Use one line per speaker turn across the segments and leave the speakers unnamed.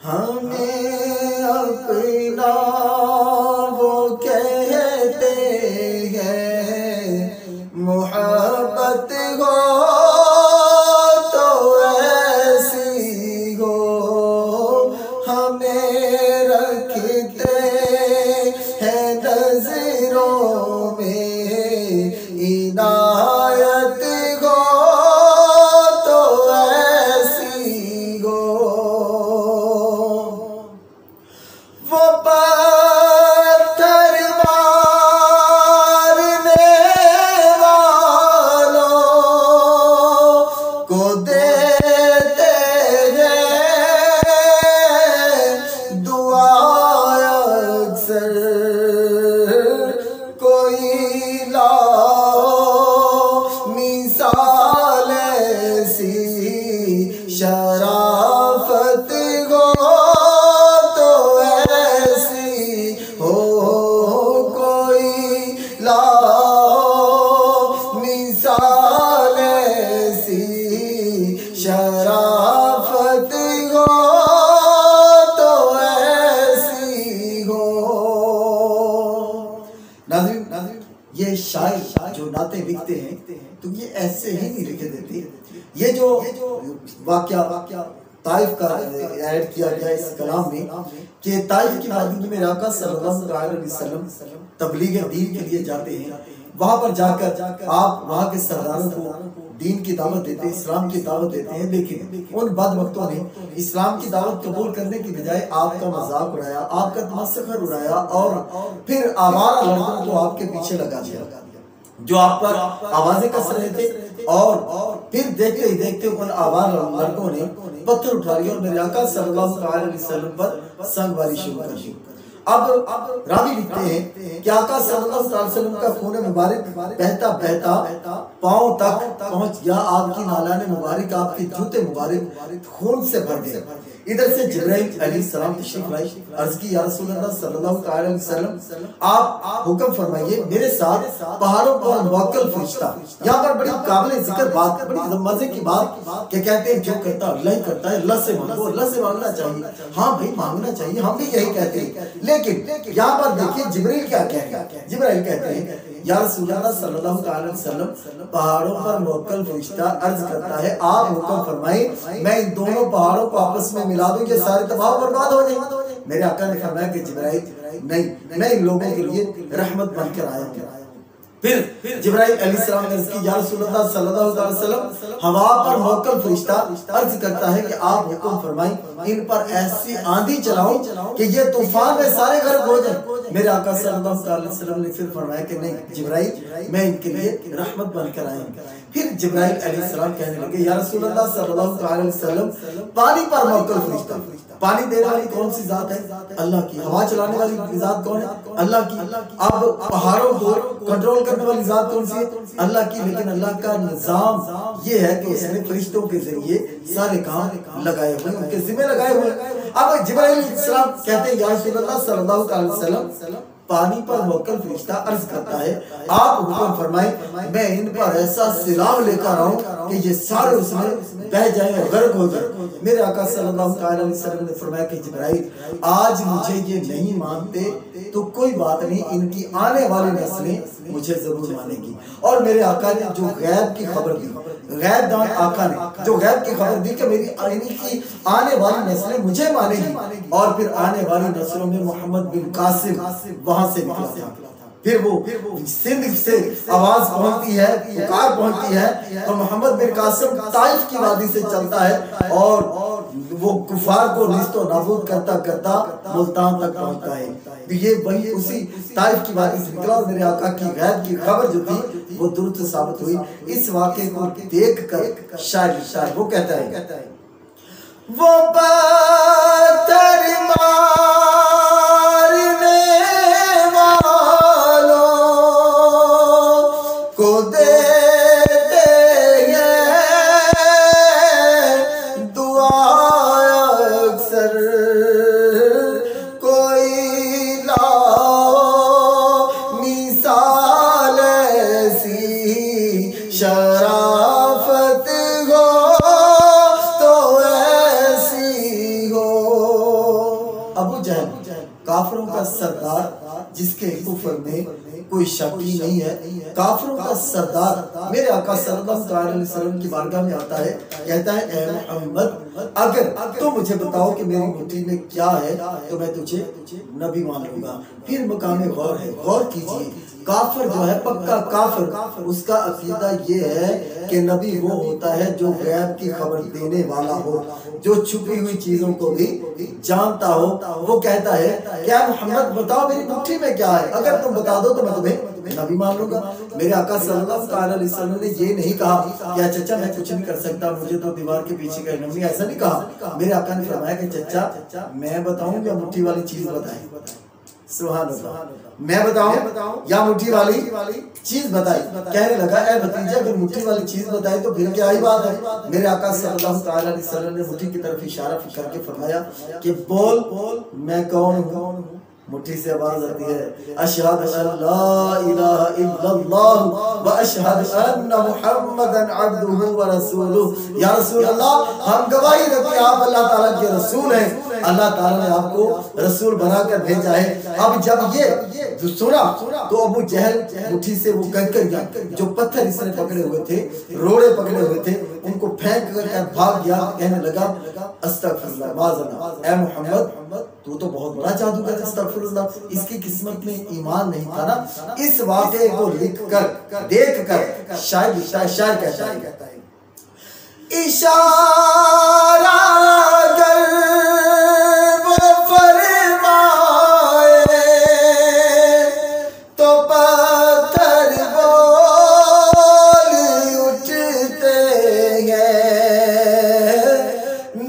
ہمیں اپنا وہ کہتے ہیں، محبت ہو تو ایسی ہو، ہمیں رکھتے ہیں نظروں میں، عنایت ہو تو ایسی ہو، وہ پتھر مارنے والوں کو دیتے ہیں دعا اکثر، کوئی لاؤ مثال ایسی، شرافت ہو تو ایسی ہو، کوئی لاؤ مثال ایسی، شرافت ہو تو ایسی ہو۔ ناظرین، یہ شاعر جو نعتیں لکھتے ہیں تو یہ ایسے ہی نہیں لکھے دیتے، یہ جو واقعہ طائف کا ایڈ کیا گیا اس کلام میں کہ طائف کی وادی میں میرے آقا صلی اللہ علیہ وسلم تبلیغ دین کے لیے جاتے ہیں، وہاں پر جا کر آپ وہاں کے سرداروں کو دین کی دعوت دیتے ہیں، اسلام کی دعوت دیتے ہیں، لیکن ان بدبختوں نے اسلام کی دعوت قبول کرنے کی بجائے آپ کا مذاق اڑایا، آپ کا تمسخر اڑایا، اور پھر آوارہ لڑکوں کو آپ کے پیچھے لگا دیا جو آپ پر آوازیں کس رہے تھے، اور پھر دیکھتے ہی دیکھتے ان آوارہ لڑکوں نے پتھر اٹھا لیا اور میرے آقا صلی اللہ علیہ وسلم پر سنگ باری شروع کر دی۔ اب راوی لکھتے ہیں کہ آقا صلی اللہ علیہ وسلم کا خون مبارک بہتا بہتا پاؤں تک پہنچ گیا، آپ کی نالان مبارک، آپ کے جوتے مبارک خون سے بھر گئے۔ ادھر سے جبرائیل علیہ السلام تشریف لائے، عرض کی یا رسول اللہ صلی اللہ علیہ وسلم آپ حکم فرمائیے میرے ساتھ پہاڑوں پر موکل فرشتہ، یہاں پر بڑی قابل ذکر بات، بڑی مزے کی بات کہ کہتے ہیں جو کرتا اللہ ہی کرتا ہے، اللہ سے مانگو، اللہ سے مانگنا چاہیے، ہاں بھائی مانگنا چاہیے، ہم بھی یہی کہتے ہیں، لیکن یہاں پر دیکھیے جبرائیل کیا کہتے ہیں، جبرائیل کہتے ہیں یا رسول اللہ صلی اللہ علیہ وسلم پہاڑوں پر موکل فرشتہ عرض کرتا ہے آپ حکم فرمائیں میں ان دونوں پہاڑوں کو آپس میں ملا دوں، یہ سارے تباہ و برباد ہو جائیں۔ میرے آقا نے فرمایا کہ جبرائیل نہیں، میں ان لوگوں کے لیے رحمت بن کر آیا ہوں۔ پھر جبرائیل علیہ السلام نے عرض کی یا رسول اللہ صلی اللہ علیہ وسلم ہوا پر موکل فرشتہ عرض کرتا ہے کہ آپ حکم فرمائیں ان پر ایسی آندھی چلاؤں کہ یہ طوفان میں سارے غرق ہو جائیں۔ میرے آقا صلی اللہ علیہ وسلم نے پھر فرمایا کہ نہیں جبرائیل میں ان کے لیے رحمت بن کر آیا ہوں۔ پھر جبرائیل علیہ السلام کہنے لگے یا رسول اللہ صلی اللہ علیہ وسلم پانی پر موکل فرشتہ، پانی دینے والی کون سی ذات ہے؟ اللہ کی۔ ہوا چلانے والی ذات کون ہے؟ اللہ کی۔ اب پہاڑوں کو کنٹرول کرنے والی ذات کون سی ہے؟ اللہ کی۔ لیکن اللہ کا نظام یہ ہے کہ اس نے فرشتوں کے ذریعے سارے کام لگائے ہوئے، ان کے ذمہ لگائے ہوئے۔ اب جبرائیل علیہ السلام کہتے ہیں یا رسول اللہ صلی اللہ علیہ وسلم پانی پر موکل فرشتہ عرض کرتا ہے آپ حکم فرمائیں میں ان پر ایسا سیلاب لے کر آؤں کہ یہ سارے اس میں بہ جائیں اور غرق ہو جائیں۔ میرے آقا صلی اللہ علیہ وسلم نے فرمایا کہ جبرائیل آج مجھے یہ نہیں مانتے تو کوئی بات نہیں، ان کی آنے والی نسلیں مجھے ضرور مانے گی۔ اور میرے آقا نے جو غیب کی خبر دی، غیب دان آقا نے جو غیب کی خبر دی کہ میری کی آنے والی نسلیں مجھے مانے گی، اور پھر آنے والی نسلوں میں محمد بن قاسم وہاں سے نکلا تھا۔ پھر وہ سندھ سے آواز پہنچتی ہے، پکار پہنچتی ہے، اور محمد بن قاسم طائف کی وادی سے چلتا ہے اور وہ کفار کو نیست و نابود کرتا کرتا ملتان تک پہنچتا ہے۔ یہ وہی اسی طائف کی وادی سے نکلا، اور میرے آقا کی غیب کی خبر جو تھی وہ درست ثابت ہوئی۔ اس واقعے کو دیکھ کر شاعر وہ کہتا ہے وہ پتھر مارنے والوں کو دیتے ہیں دعا اکثر، کوئی لاؤ مثال ایسی، شرافت ہو تو ایسی ہو۔ ابو جہل کافروں کا سردار جس کے کفر میں کوئی شک ہی نہیں ہے، کافروں کا سردار میرے آقا صلی اللہ علیہ وسلم کی بارگاہ میں آتا ہے، کہتا ہے اے محمد اگر تو مجھے بتاؤ کہ میری مٹھی میں کیا ہے تو میں تجھے نبی مان لوں گا۔ پھر مقام غور ہے، غور کیجئے، کافر جو ہے پکا کافر، اس کا عقیدہ یہ ہے کہ نبی وہ ہوتا ہے جو غیب کی خبر دینے والا ہو، جو چھپی ہوئی چیزوں کو بھی جانتا ہو۔ وہ کہتا ہے کیا محمد بتاؤ میری مٹھی میں کیا ہے، اگر تم بتا دو تو میں تمہیں نبی مان لوں گا۔ میرے آقا صلی اللہ علیہ وسلم نے یہ نہیں کہا کہ چچا میں کچھ نہیں کر سکتا، مجھے تو دیوار کے پیچھے کا نبی، ایسا نہیں کہا۔ میرے آقا نے فرمایا کہ چچا میں بتاؤں یا مٹھی والی چیز بتائیں؟ سبحان اللہ، میں بتاؤں یا مٹھی والی چیز بتائی؟ کہنے لگا اے بھتیجا اگر مٹھی والی چیز بتائی تو پھر کیا ہی بات ہے۔ میرے آقا صلی اللہ علیہ وسلم نے مٹھی کی طرف اشارہ کر کے فرمایا کہ بول میں کون ہوں۔ مٹھی سے آواز آتی ہے اشہد ان لا الہ الا اللہ و اشہد ان محمدا عبدہ و رسولہ۔ یا رسول اللہ ہم گواہی دیتے ہیں آپ اللہ تعالیٰ کے رسول ہیں، اللہ تعالیٰ نے آپ کو رسول بنا کر بھیجا ہے۔ اب جب یہ سنا تو ابو جہل مٹھی سے وہ کنکریاں جو پتھر اس نے پکڑے ہوئے تھے، روڑے پکڑے ہوئے تھے، ان کو پھینک کر بھاگ گیا، کہنے لگا استغفر اللہ معاذ اللہ، اے محمد تو بہت بڑا جادوگر ہے، استغفر اللہ، اس کی قسمت میں ایمان نہیں تھا نا۔ اس واقعے کو لکھ کر دیکھ کر شاعر کہتا ہے اشارہ کر وہ فرمائے تو پتھر بول اٹھتے ہیں،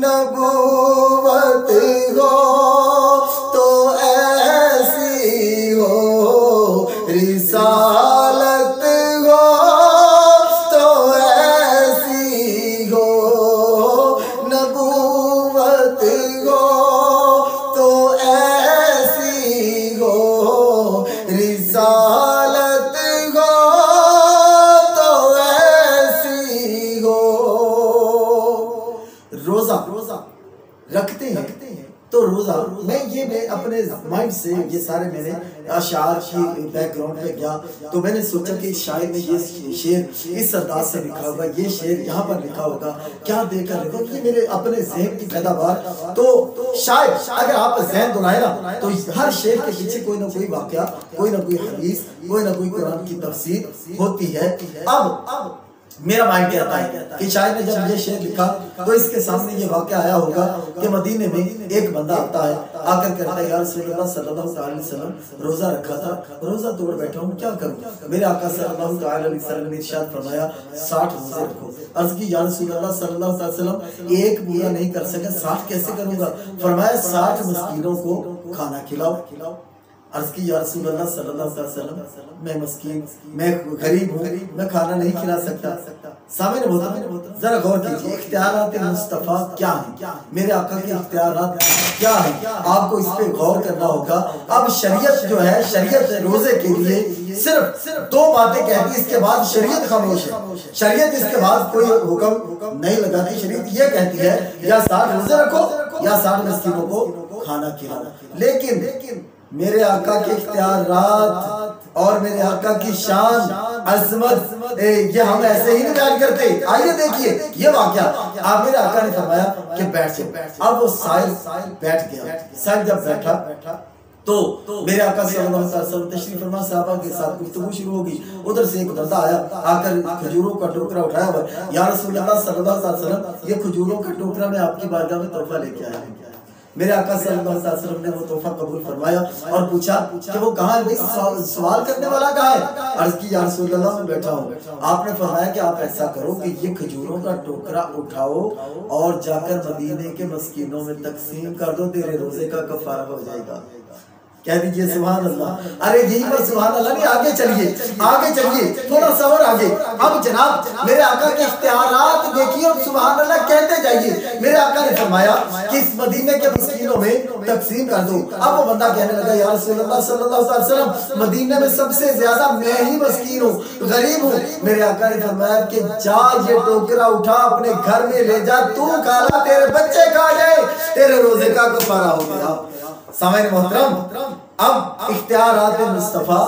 نبوت ہو تو ایسی ہو، رسالت ہو تو ایسی ہو، نبوت ہو تو ایسی ہو، رسالت ہو تو ایسی ہو۔ روزہ رکھتے ہیں تو روزہ میں اپنے مائنڈ سے یہ سارے میں نے اشعار کی بیک گراؤنڈ پہ گیا تو میں نے سوچا کہ شاعر نے یہ شعر اس انداز سے لکھا ہوگا، یہ شعر یہاں پر لکھا ہوگا، کیا دیکھ کر لکھا، یہ میرے اپنے ذہن کی پیداوار۔ تو شاید اگر آپ ذہن دلائیں نا تو ہر شعر کے پیچھے کوئی نہ کوئی واقعہ، کوئی نہ کوئی حدیث، کوئی نہ کوئی قرآن کی تفسیر ہوتی ہے۔ اب میرا مائنڈ کہتا ہے کہ شاید نے جب یہ شعر لکھا تو اس کے سامنے یہ واقعہ آیا ہوگا کہ مدینے میں ایک بندہ آتا ہے، آ کر کہتا ہے یا رسول اللہ صلی اللہ علیہ وسلم روزہ رکھا تھا، روزہ توڑ بیٹھا ہوں، کیا کروں؟ میرے آقا صلی اللہ علیہ وسلم نے ارشاد فرمایا 60 روزے رکھو۔ عرض کی یا رسول اللہ صلی اللہ علیہ وسلم ایک پورا نہیں کر سکے، 60 کیسے کروں گا؟ فرمایا 60 مسکینوں کو کھانا کھلاؤ۔ عرض کی یا رسول اللہ صلی اللہ علیہ وسلم میں مسکین، میں غریب ہوں، میں کھانا نہیں کھلا سکتا۔ سامنے محترم ذرا غور کیجئے اختیارات مصطفیٰ کیا ہیں، میرے آقا کے اختیارات کیا ہیں، آپ کو اس پہ غور کرنا ہوگا۔ اب شریعت جو ہے، شریعت روزے کے لیے صرف 2 باتیں کہتی ہے، اس کے بعد شریعت خاموش ہے، شریعت اس کے بعد کوئی حکم نہیں لگاتی۔ شریعت یہ کہتی ہے یا 60 روزے رکھو یا 60 مسکینوں کو کھانا کھلاؤ۔ لیکن میرے آقا کے اختیارات اور میرے آقا کی شان عظمت یہ ہم ایسے ہی نہیں بیان کرتے۔ آئیے دیکھیے یہ واقعہ، آپ میرے آقا نے فرمایا کہ بیٹھ جاؤ۔ اب وہ سائل بیٹھ گیا، سائل جب بیٹھا تو میرے آقا صلی اللہ علیہ وسلم تشریف فرما صحابہ کے ساتھ گفتگو شروع ہوگی۔ ادھر سے ایک بندہ آیا، آ کر کھجوروں کا ٹوکرا اٹھایا ہوا ہے، یا رسول اللہ صلی اللہ علیہ وسلم یہ کھجوروں کا ٹوکرا میں آپ کی بارگاہ میں تحفہ لے کے آیا ہوں۔ میرے آقا صلی اللہ علیہ وسلم نے وہ تحفہ قبول فرمایا اور پوچھا کہ وہ کہاں ہے، سوال کرنے والا کہاں ہے؟ عرض کی یا رسول اللہ میں بیٹھا ہوں۔ آپ نے فرمایا کہ آپ ایسا کرو کہ یہ کھجوروں کا ٹوکرا اٹھاؤ اور جا کر مدینے کے مسکینوں میں تقسیم کر دو، تیرے روزے کا کفارہ ہو جائے گا۔ کہہ دیجئے سبحان اللہ۔ ارے یہی پر سبحان اللہ نہیں، آگے چلیے تھوڑا سا اور آگے۔ اب جناب میرے آقا کے اختیارات دیکھیے اور سبحان اللہ کہتے جائیے۔ میرے آقا نے فرمایا کہ اس مدینے کے مسکینوں میں تقسیم کر دو۔ اب وہ بندہ کہنے لگا یا رسول اللہ صلی اللہ علیہ وسلم مدینے میں سب سے زیادہ میں ہی مسکین ہوں، غریب ہوں۔ میرے آقا نے فرمایا کہ جا یہ ٹوکرا اٹھا اپنے گھر میں لے جا، تو کھا لا، تیرے بچے کھا جائے، تیرے روزے کا کفارہ ہو گیا۔ سامعین محترم، اب اختیارات مصطفیٰ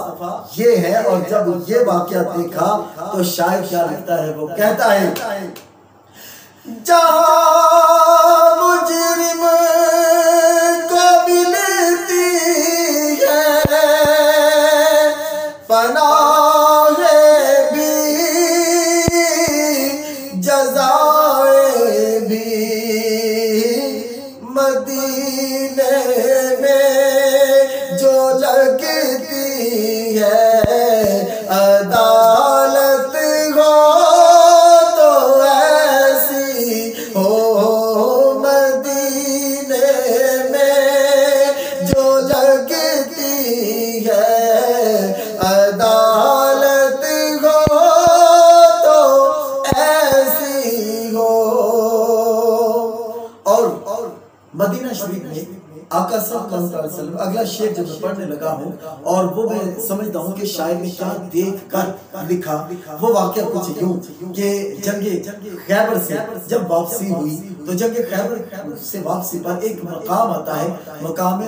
یہ ہے، اور جب یہ واقعہ دیکھا تو شاعر کیا لکھتا ہے، وہ کہتا ہے جہاں مجرم کو ملتی ہے پناہ بھی جزائے بھی، مدینے میں جو لگتی ہے عدالت ہو تو ایسی ہو، مدینے میں جو لگتی ہے عدالت ہو تو ایسی ہو۔ اور مدینہ شریف میں آقا صلی اللہ علیہ وسلم، اگلا شعر جو میں پڑھنے لگا ہوں اور وہ میں سمجھتا ہوں کہ شاعر نے کیا دیکھ کر لکھا، وہ واقعہ کچھ یوں کہ جنگ خیبر سے جب واپسی ہوئی تو جنگ خیبر سے واپسی پر ایک مقام آتا ہے، مقام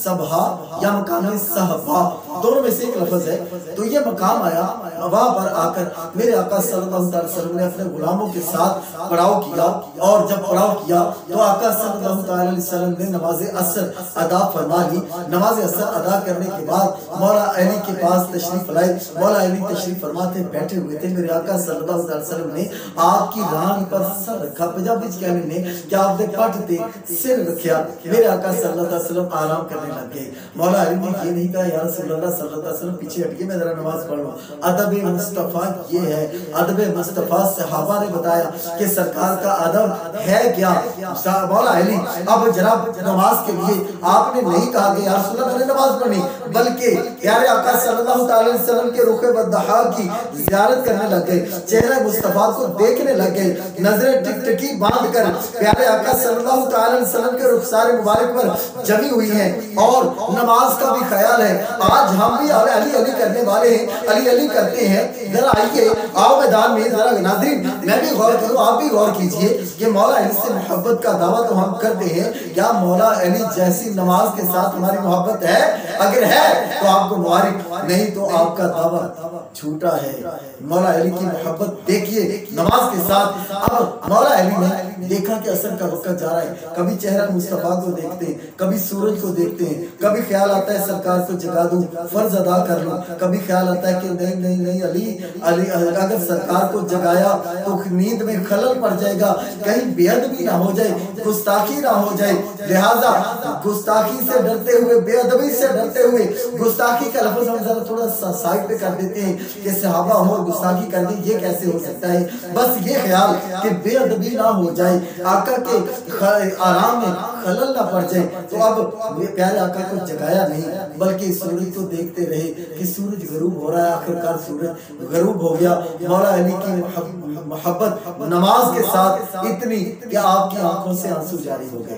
صبحا یا مقام صحبا، دونوں میں سے ایک لفظ ہے۔ تو یہ مقام آیا، وہاں پر آ کر میرے آقا صلی اللہ علیہ وسلم نے اپنے غلاموں کے ساتھ پڑاؤ کیا، اور جب پڑاؤ کیا تو آقا صلی اللہ علیہ وسلم نے نماز عصر ادا فرما لی۔ نماز عصر ادا کرنے کے بعد مولا علی کے پاس تشریف لائے، مولا علی تشریف فرماتے بیٹھے ہوئے تھے، میرے آقا صلی اللہ علیہ وسلم نے آپ کی ران پر سر رکھا، پنجابی کہنے نے کیا آپ نے پٹ دے سر رکھیا، میرے آقا صلی اللہ علیہ وسلم آرام کرنے لگ گئے۔ مولا علی نے یہ نہیں کہا یا رسول اللہ صلی اللہ علیہ وسلم پیچھے ہٹیے میں ذرا نماز پڑھ لوں۔ ادب مصطفیٰ یہ ہے، ادب مصطفیٰ صحابہ نے بتایا کہ سرکار کا ادب ہے کیا۔ مولا علی اب جناب نماز کے لیے آپ نے نہیں کہا کہ یا رسول اللہ میں نے نماز پڑھنی، بلکہ پیارے آقا صلی اللہ علیہ وسلم کے رخ بدحا کی زیارت کرنے لگ گئے، چہرہ مصطفیٰ کو دیکھنے لگ گئے، نظریں ٹک ٹکی باندھ کر پیارے آقا صلی اللہ علیہ وسلم کے رخسار مبارک پر جمی ہوئی ہیں، اور نماز کا بھی خیال ہے۔ آج ہم بھی علی علی کرنے والے ہیں، علی علی کرتے ہیں۔ ذرا آئیے آؤ میدان میں، ذرا ناظرین میں بھی غور کروں، آپ بھی غور کیجئے کہ مولا علی سے محبت کا دعویٰ تو ہم کرتے ہیں، کیا مولا علی جیسی نماز کے ساتھ ہماری محبت ہے؟ اگر ہے تو آپ کو مبارک، نہیں تو آپ کا دعویٰ چھوٹا ہے۔ مولا علی کی محبت دیکھیے نماز کے ساتھ۔ اب مولا علی نے دیکھا کہ عصر کا وقت جا رہا ہے، کبھی چہرہ مصطفیٰ کو دیکھتے ہیں، کبھی سورج کو دیکھتے ہیں، کبھی خیال آتا ہے سرکار کو جگا دوں، فرض ادا کر لوں، کبھی خیال آتا ہے کہ نہیں نہیں نہیں علی اگر سرکار کو جگایا تو نیند میں خلل پڑ جائے گا، کہیں بے ادبی نہ ہو جائے، گستاخی نہ ہو جائے، لہٰذا گستاخی سے ڈرتے ہوئے، بے ادبی سے ڈرتے ہوئے، گستاخی کا لفظ ہم ذرا تھوڑا سا سائڈ پہ کر دیتے ہیں کہ صحابہ ہوں اور گستاخی کر دیں، یہ کیسے ہو سکتا ہے؟ بس یہ خیال کہ بے ادبی نہ ہو جائے، آقا کے آرام میں خلل نہ پڑ جائے، تو اب پیارے آقا کو جگایا نہیں بلکہ سورج کو دیکھتے رہے کہ سورج غروب ہو رہا ہے۔ آخرکار سورج غروب ہو گیا۔ مولا علی کی محبت نماز کے ساتھ اتنی کہ آپ کی آنکھوں سے آنسو جاری ہو گئے۔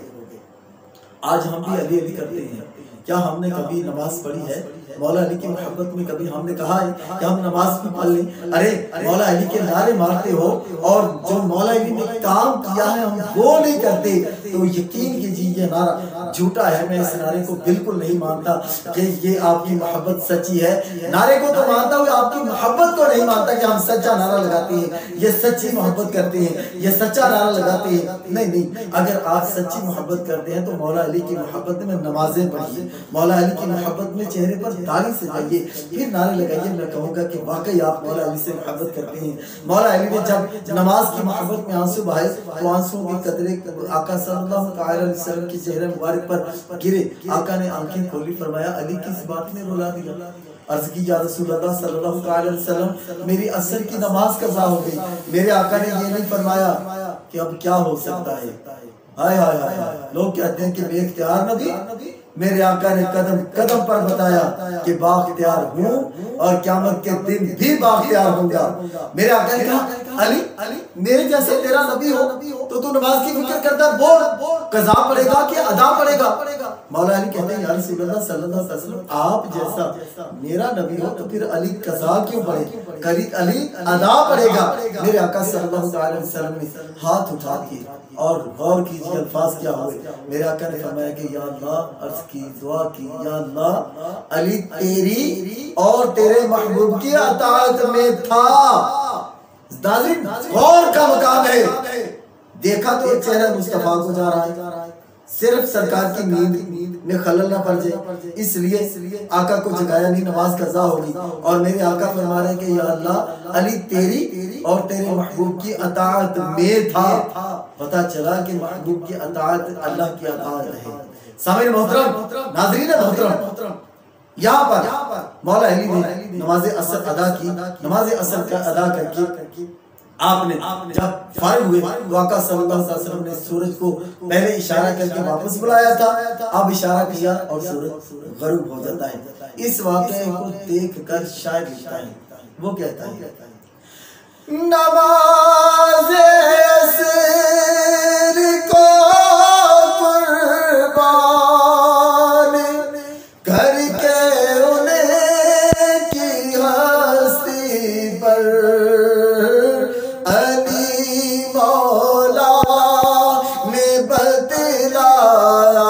آج ہم بھی علی علی کرتے ہیں، کیا ہم نے کبھی نماز پڑھی ہے؟ مولا علی کی محبت میں کبھی ہم نے کہا ہے کہ ہم نماز بھی پڑھ لیں؟ ارے مولا علی کے نعرے مارتے ہو اور جو مولا علی نے کام کیا ہے ہم وہ نہیں کرتے تو یقین کیجیے یہ نعرہ جھوٹا ہے۔ میں اس نعرے کو بالکل نہیں مانتا کہ یہ آپ کی محبت سچی ہے، نعرے کو تو مانتا ہوں، آپ کی محبت کو نہیں مانتا کہ ہم سچا نعرہ لگاتے ہیں، یہ سچی محبت کرتے ہیں، یہ سچا نعرہ لگاتے ہیں۔ نہیں نہیں، اگر آپ سچی محبت کرتے ہیں تو مولا علی کی محبت میں نمازیں پڑھیے، مولا علی کی محبت میں چہرے پر داڑھی سے جائیے، پھر نعرے لگائیے۔ میں کہوں گا کہ واقعی آپ مولا علی سے محبت کرتے ہیں۔ مولا علی نے جب نماز کی محبت میں آنسو بہائے تو آنسوں کے قطرے آقا صلی اللہ علیہ وسلم کی چہرے مبارک پر گرے۔ آقا نے آنکھیں کھولی، فرمایا علی کس بات نے رلا دیا؟ عرض کی یا رسول اللہ صلی اللہ علیہ وسلم میری عصر کی نماز قضا ہو گئی۔ میرے آقا نے یہ نہیں فرمایا کہ اب کیا ہو سکتا ہے۔ ہائے ہائے ہائے، لوگ کہتے ہیں کہ بے اختیار نبی، میرے آقا نے قدم قدم پر بتایا کہ بااختیار ہوں اور قیامت کے دن بھی بااختیار ہوں گا۔ میرے آقا نے کہا علی میرے جیسے تیرا نبی ہو تو تو نماز کی فکر کرتا ہے، بول قضا پڑے گا کہ ادا پڑے گا؟ مولا علی کہتے ہیں یا رسول اللہ صلی اللہ علیہ وسلم آپ جیسا میرا نبی ہو تو پھر علی قضا کیوں پڑھے، علی ادا پڑھے گا۔ میرے آقا صلی اللہ علیہ وسلم نے ہاتھ اٹھا کے اور غور کیجئے الفاظ کیا ہوئے، میرے آقا نے فرمایا کہ یا اللہ، عرض کی دعا کی، یا اللہ علی تیری اور تیرے محبوب کی اطاعت میں تھا۔ ناظرین غور کا مقام ہے، دیکھا تو چہرہ مصطفیٰ کو جا رہا ہے، صرف سرکار کی نیند میں خلل نہ پڑ جائے اس لیے آقا کو جگایا نہیں، نماز قضا ہوگی، اور میرے آقا فرما رہے ہیں کہ یا اللہ علی تیری اور تیرے محبوب کی اطاعت میں تھا۔ پتہ چلا کہ محبوب کی اطاعت اللہ کی اطاعت ہے۔ سامعین محترم، ناظرین محترم، یہاں پر مولا علی نے نماز عصر ادا کی، نماز عصر کا ادا کر کے آپ نے جب فارغ ہوئے تو آقا صلی اللہ علیہ وسلم نے سورج کو پہلے اشارہ کر کے واپس بلایا تھا، اب اشارہ کیا اور سورج غروب ہو جاتا ہے۔ اس واقعے کو دیکھ کر شاعر لکھتا ہے، وہ کہتا ہے نماز عصر کو قربان کر کے ان کی ہستی پر علی مولا نے بتلایا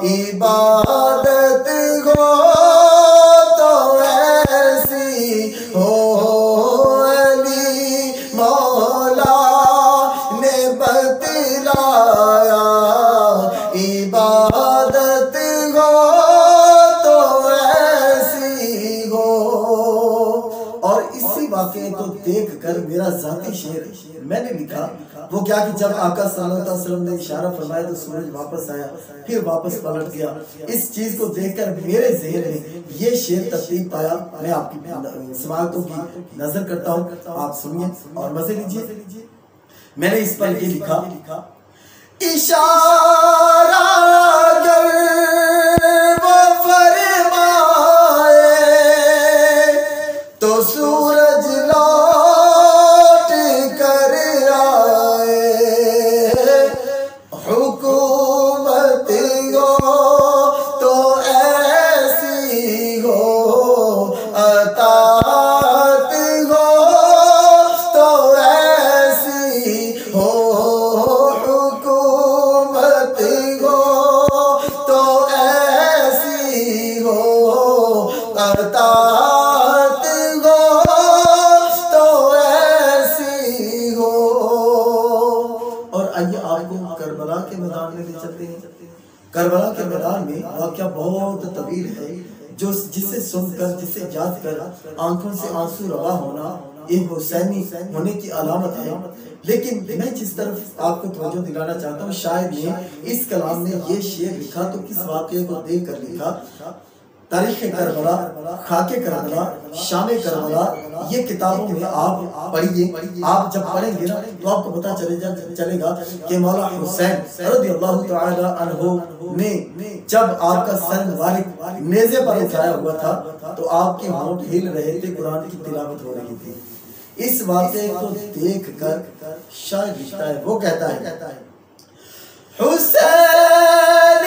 عبادت ہو تو ایسی ہو، علی مولا نے بتلایا عبادت ہو تو ایسی ہو۔ اور اسی واقعے کو دیکھ کر میرا ذاتی شعر میں نے لکھا، وہ کیا کہ جب آقا صلی اللہ علیہ وسلم نے اشارہ فرمایا تو سورج واپس آیا، پھر واپس پلٹ گیا۔ اس چیز کو دیکھ کر میرے ذہن میں یہ شعر ترتیب پایا، میں آپ کی سماعتوں کی نظر کرتا ہوں، آپ سنیے اور مزے لیجئے۔ میں نے اس پر یہ لکھا، اشارہ گر وہ فرمائے تو سورج لوٹ کر آئے، حکومت ہو تو ایسی ہو، اطاعت ہو تو ایسی ہو، حکومت ہو تو ایسی ہو، اطاعت ہو تو ایسی ہو۔ اور آئیے آپ کو کربلا کے میدان میں لے چلتے ہیں۔ کربلا کے میدان میں واقعہ بہت طویل ہے، جس سے سن کر، جس سے یاد کر آنکھوں سے آنسو روا ہونا ایک حسینی ہونے کی علامت ہے۔ لیکن میں جس طرف آپ کو توجہ دلانا چاہتا ہوں، شاید نے اس کلام میں یہ شعر لکھا تو کس واقعے کو دیکھ کر لکھا؟ تاریخ کربلا، خاک کربلا، شام کربلا، یہ کتابوں میں آپ پڑھیے، آپ جب پڑھیں گے نا تو آپ کو پتہ چلے گا کہ مولا حسین رضی اللہ تعالی عنہ نے جب آپ کا سر مبارک نیزے پر اٹھایا ہوا تھا تو آپ کے ہونٹ ہل رہے تھے، قرآن کی تلاوت ہو رہی تھی۔ اس واقعے کو دیکھ کر شاعر لکھتا ہے، وہ کہتا ہے حسین